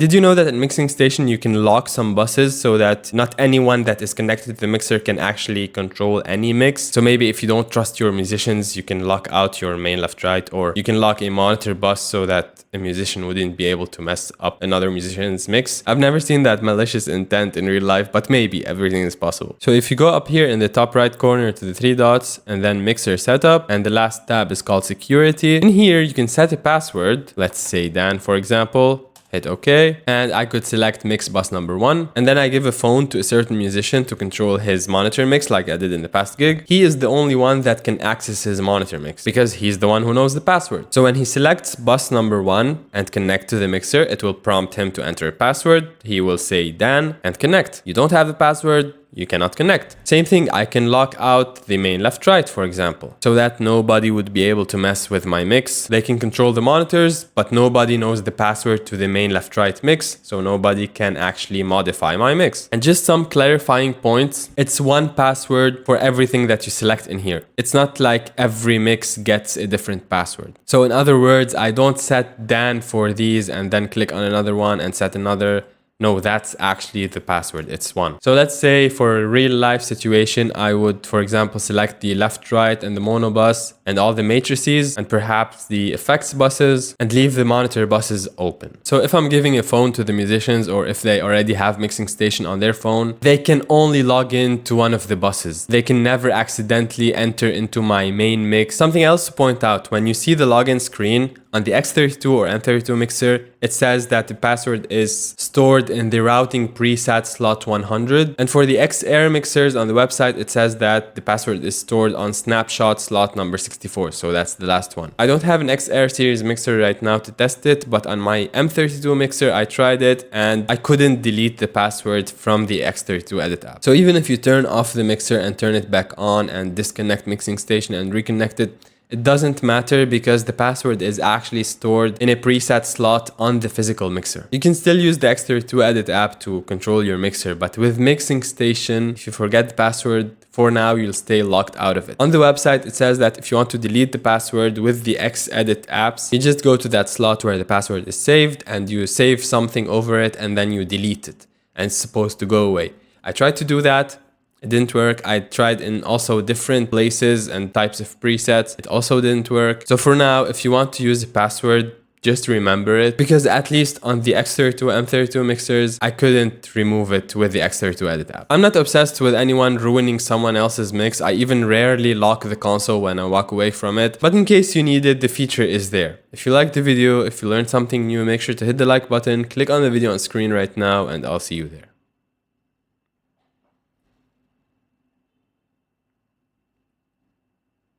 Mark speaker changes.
Speaker 1: Did you know that at Mixing Station you can lock some buses so that not anyone that is connected to the mixer can actually control any mix? So maybe if you don't trust your musicians, you can lock out your main left right, or you can lock a monitor bus so that a musician wouldn't be able to mess up another musician's mix. I've never seen that malicious intent in real life, but maybe everything is possible. So if you go up here in the top right corner to the three dots and then mixer setup, and the last tab is called security. In here you can set a password, let's say Dan for example. Hit OK, and I could select mix bus number 1, and then I give a phone to a certain musician to control his monitor mix like I did in the past gig. He is the only one that can access his monitor mix because he's the one who knows the password. So when he selects bus number 1 and connect to the mixer, it will prompt him to enter a password. He will say Dan and connect. You don't have the password, you cannot connect. Same thing, I can lock out the main left right, for example, so that nobody would be able to mess with my mix. They can control the monitors, but nobody knows the password to the main left right mix, so nobody can actually modify my mix. And just some clarifying points, it's one password for everything that you select in here. It's not like every mix gets a different password. So in other words, I don't set Dan for these and then click on another one and set another. No, that's actually the password. It's one. So let's say for a real life situation, I would, for example, select the left, right, and the mono bus and all the matrices and perhaps the effects buses and leave the monitor buses open. So if I'm giving a phone to the musicians or if they already have Mixing Station on their phone, they can only log in to one of the buses. They can never accidentally enter into my main mix. Something else to point out, when you see the login screen on the X32 or M32 mixer, it says that the password is stored in the routing preset slot 100. And for the XR mixers on the website, it says that the password is stored on snapshot slot number 64. So that's the last one. I don't have an XR series mixer right now to test it, but on my M32 mixer, I tried it and I couldn't delete the password from the X32 edit app. So even if you turn off the mixer and turn it back on and disconnect Mixing Station and reconnect it, it doesn't matter because the password is actually stored in a preset slot on the physical mixer. You can still use the X32 Edit app to control your mixer, but with Mixing Station, if you forget the password, for now you'll stay locked out of it. On the website, it says that if you want to delete the password with the X-Edit apps, you just go to that slot where the password is saved and you save something over it and then you delete it. And it's supposed to go away. I tried to do that. It didn't work. I tried in also different places and types of presets. It also didn't work. So for now, if you want to use the password, just remember it, because at least on the X32, M32 mixers, I couldn't remove it with the X32 Edit app. I'm not obsessed with anyone ruining someone else's mix. I even rarely lock the console when I walk away from it. But in case you need it, the feature is there. If you liked the video, if you learned something new, make sure to hit the like button, click on the video on screen right now, and I'll see you there.